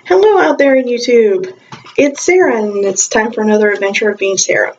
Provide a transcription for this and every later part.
Hello out there in YouTube. It's Sarah and it's time for another adventure of being Sarah.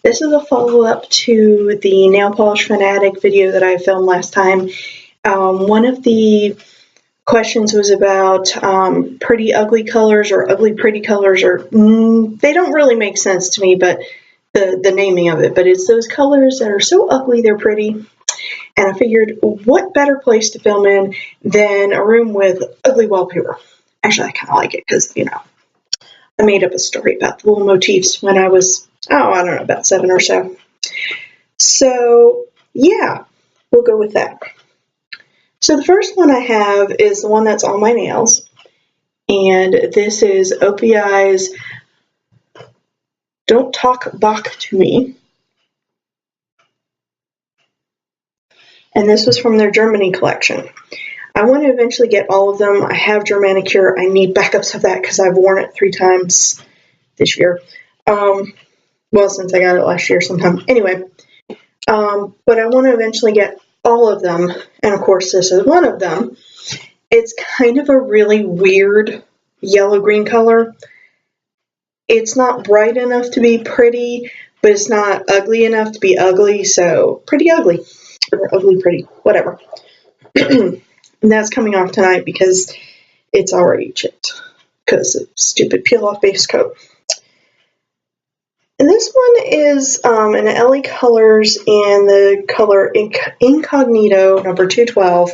This is a follow-up to the Nail Polish Fanatic video that I filmed last time. One of the questions was about pretty ugly colors or ugly pretty colors, or they don't really make sense to me, but the naming of it. But it's those colors that are so ugly they're pretty. And I figured, what better place to film in than a room with ugly wallpaper? Actually, I kind of like it because, I made up a story about the little motifs when I was, I don't know, about 7 or so. So, yeah, we'll go with that. So the first one I have is the one that's on my nails. And this is Opie Eyes, Don't Talk Back to Me. And this was from their Germany collection. I want to eventually get all of them. I have Germanicure. I need backups of that because I've worn it 3 times this year. Well, since I got it last year sometime. Anyway, but I want to eventually get all of them. And of course, this is one of them. It's kind of a really weird yellow-green color. It's not bright enough to be pretty, but it's not ugly enough to be ugly. So pretty ugly. Or ugly pretty. Whatever. And that's coming off tonight because it's already chipped because of stupid peel-off base coat. And this one is in LA Colors in the color Incognito number 212.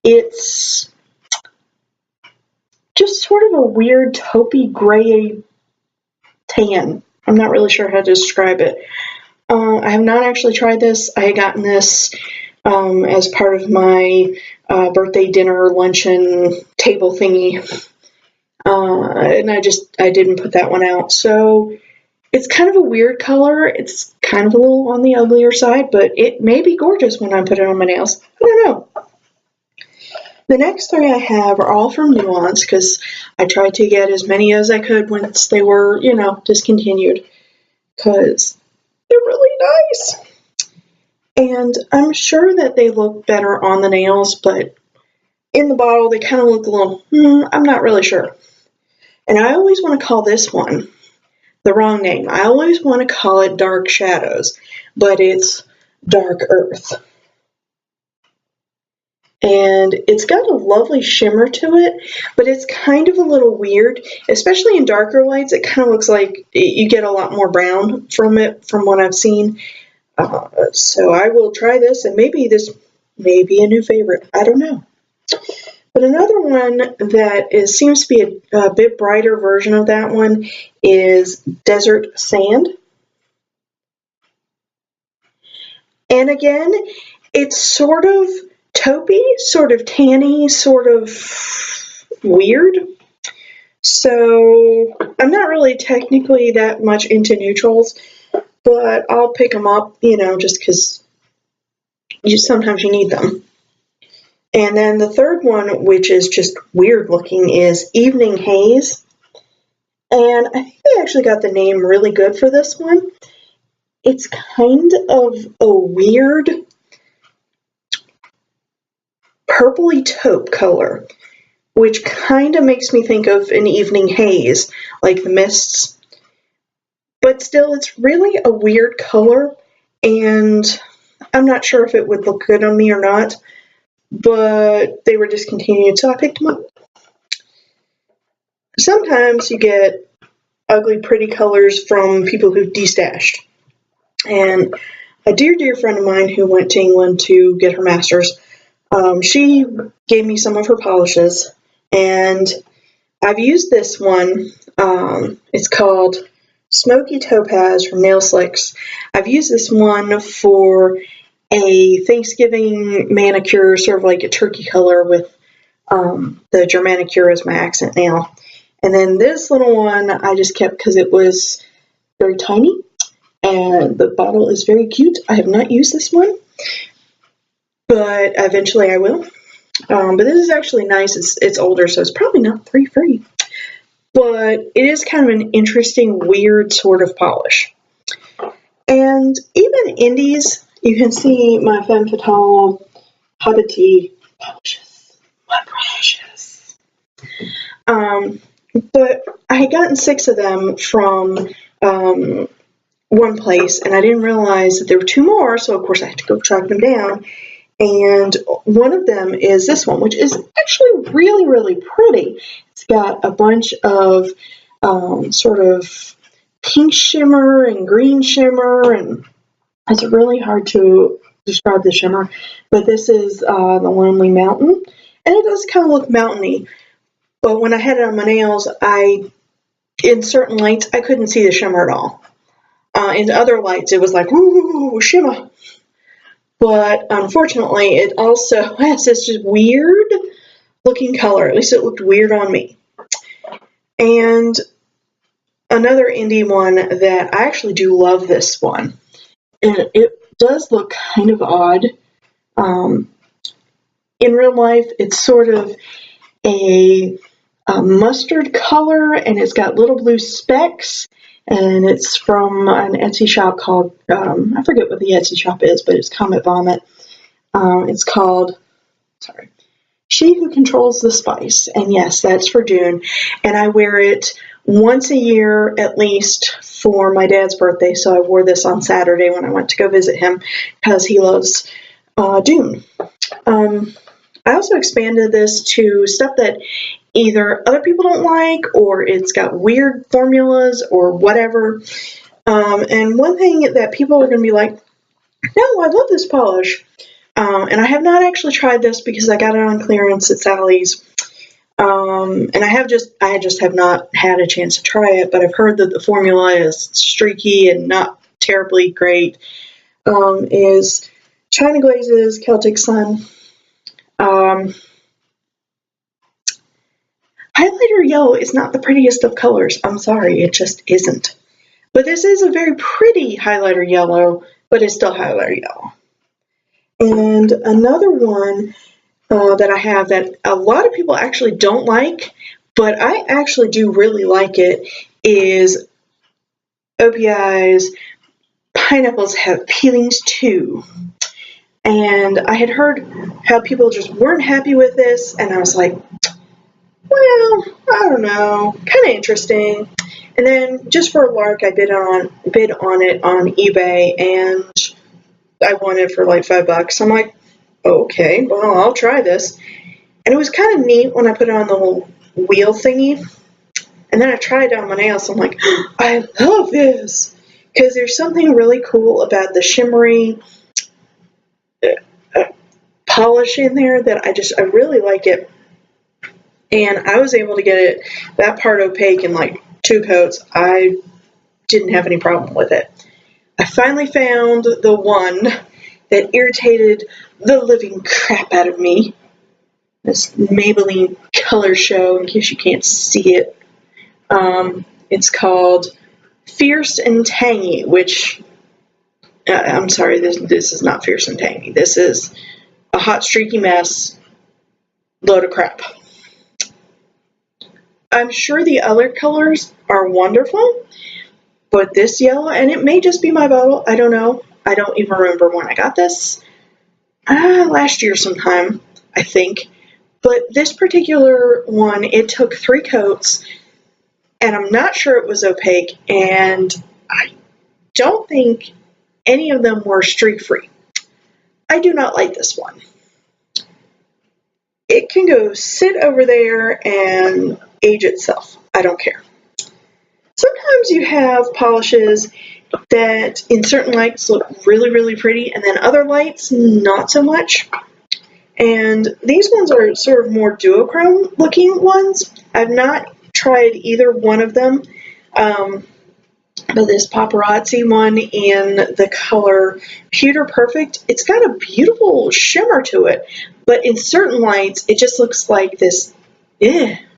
It's just sort of a weird taupey gray tan. I'm not really sure how to describe it. I have not actually tried this. I had gotten this as part of my birthday dinner luncheon table thingy, and I didn't put that one out. So it's kind of a weird color. It's kind of a little on the uglier side, but it may be gorgeous when I put it on my nails. I don't know. The next 3 I have are all from Nuance because I tried to get as many as I could once they were, discontinued because they're really nice. And I'm sure that they look better on the nails, but in the bottle they kind of look a little, I'm not really sure. And I always want to call this one the wrong name. I always want to call it Dark Shadows, but it's Dark Earth. And it's got a lovely shimmer to it, but it's kind of a little weird, especially in darker lights. It kind of looks like you get a lot more brown from it, from what I've seen. So I will try this, and maybe this may be a new favorite. I don't know. But another one that seems to be a bit brighter version of that one is Desert Sand. And again, it's sort of taupey, sort of tanny, sort of weird. So I'm not really technically that much into neutrals, but I'll pick them up, just because sometimes you need them. And then the third one, which is just weird looking, is Evening Haze. And I think they actually got the name really good for this one. It's kind of a weird purpley taupe color, which kind of makes me think of an evening haze, like the mists. But still, it's really a weird color, and I'm not sure if it would look good on me or not, but they were discontinued, so I picked them up. Sometimes you get ugly, pretty colors from people who've destashed. And a dear, dear friend of mine who went to England to get her master's, she gave me some of her polishes, and I've used this one. It's called Smokey Topaz from Celtx. I've used this one for a Thanksgiving manicure, sort of like a turkey color with the Germanicure as my accent nail. And then this little one I just kept because it was very tiny, and the bottle is very cute. I have not used this one, but eventually I will. But this is actually nice. It's older, so it's probably not free. But it is kind of an interesting, weird sort of polish. And even indies, you can see my femme fatale Habiti polishes. My precious. But I had gotten 6 of them from one place, and I didn't realize that there were 2 more, so of course I had to go track them down. And one of them is this one, which is actually really, really pretty. It's got a bunch of sort of pink shimmer and green shimmer, and it's really hard to describe the shimmer, but this is the Lonely Mountain, and it does kind of look mountainy. But when I had it on my nails, in certain lights, I couldn't see the shimmer at all. In other lights, it was like, ooh, shimmer. But unfortunately, it also has this just weird looking color. At least it looked weird on me. And another indie one that I actually do love this one. And it does look kind of odd. In real life, it's sort of a mustard color, and it's got little blue specks, and it's from an Etsy shop called, I forget what the Etsy shop is, but it's Comet Vomit. It's called, She Who Controls the Spice, and yes, that's for June, and I wear it once a year at least for my dad's birthday, so I wore this on Saturday when I went to go visit him because he loves Dune. I also expanded this to stuff that either other people don't like, or it's got weird formulas or whatever. And one thing that people are going to be like, no, I love this polish. And I have not actually tried this because I got it on clearance at Sally's. And I just have not had a chance to try it, but I've heard that the formula is streaky and not terribly great. Is China Glaze's Celtx Fun. Highlighter yellow is not the prettiest of colors. I'm sorry, it just isn't. But this is a very pretty highlighter yellow, but it's still highlighter yellow. And another one that I have that a lot of people actually don't like, but I actually do really like it, is Opie Eyes Pineapples Have Peelings Too. And I had heard how people just weren't happy with this, and I was like, well, I don't know, kind of interesting. And then just for a lark, I bid on it on eBay, and I won it for like $5. I'm like, okay, well, I'll try this. And it was kind of neat when I put it on the little wheel thingy. And then I tried it on my nails. So I'm like, I love this, because there's something really cool about the shimmery polish in there that I really like it. And I was able to get it that part opaque in like 2 coats. I didn't have any problem with it. I finally found the one that irritated the living crap out of me. This Maybelline Color Show, in case you can't see it. It's called Fierce and Tangy, which, I'm sorry, this is not Fierce and Tangy. This is a hot, streaky mess, load of crap. I'm sure the other colors are wonderful, but this yellow, and it may just be my bottle, I don't know. I don't even remember when I got this. Last year sometime, I think. But this particular one, it took 3 coats, and I'm not sure it was opaque, and I don't think any of them were streak-free. I do not like this one. It can go sit over there and age itself. I don't care. Sometimes you have polishes that in certain lights look really, really pretty, and then other lights, not so much. And these ones are sort of more duochrome looking ones. I've not tried either one of them. But this paparazzi one in the color Pewter Perfect, it's got a beautiful shimmer to it, but in certain lights it just looks like this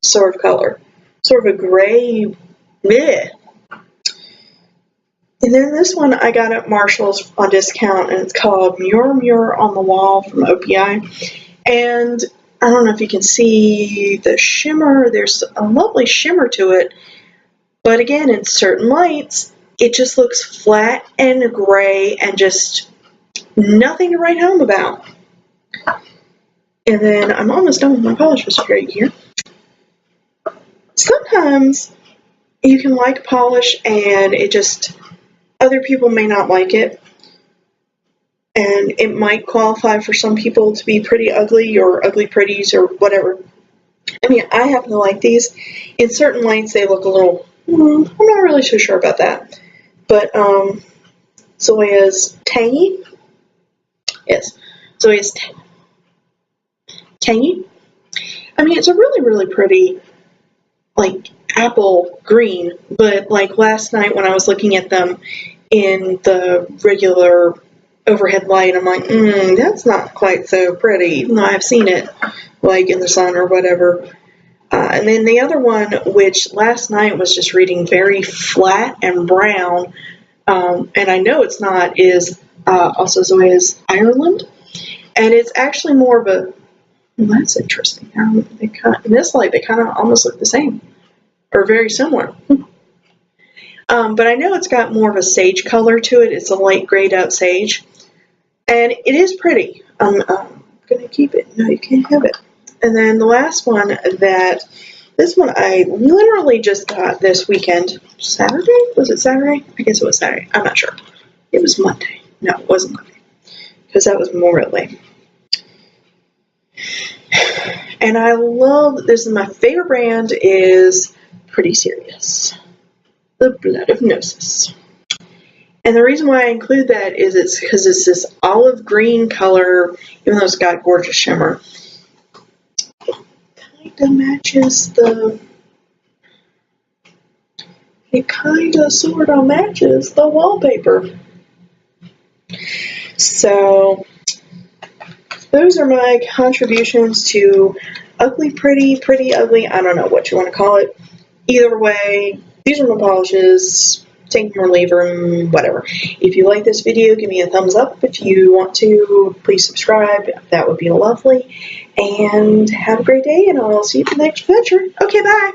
sort of color, sort of a gray And then this one I got at Marshall's on discount, and it's called Muir on the Wall from Opie Eyes. And I don't know if you can see the shimmer. There's a lovely shimmer to it. But again, in certain lights, it just looks flat and gray and just nothing to write home about. And then I'm almost done with my polish spray here. sometimes you can like polish and it just, other people may not like it. And it might qualify for some people to be pretty ugly or ugly pretties or whatever. I mean, I happen to like these. In certain lights, they look a little, I'm not really so sure about that. But Zoya's Tangy. Yes, Zoya's Tangy. I mean, it's a really, really pretty, like, apple green. But, like, last night when I was looking at them in the regular overhead light, I'm like, that's not quite so pretty, even though I've seen it, like, in the sun or whatever. And then the other one, which last night was just reading very flat and brown, and I know it's not, is also Zoya's Ireland. And it's actually more of a, well, that's interesting. They in this light, they kind of almost look the same, or very similar. But I know it's got more of a sage color to it. It's a light grayed out sage. And it is pretty. I'm going to keep it. No, you can't have it. And then the last one this one I literally just got this weekend. Saturday? Was it Saturday? I guess it was Saturday. I'm not sure. It was Monday. No, it wasn't Monday. Because that was Memorial Day. And I love, this is my favorite brand, is Pretty Serious. The Blood of Gnosis. And the reason why I include that is it's because it's this olive green color, even though it's got gorgeous shimmer. It kind of sort of matches the wallpaper. So those are my contributions to ugly, pretty, pretty, ugly. I don't know what you want to call it. Either way, these are my polishes. Take them or leave them, whatever. If you like this video, give me a thumbs up. If you want to, please subscribe. That would be lovely. And have a great day, and I'll see you for the next adventure. Okay, bye.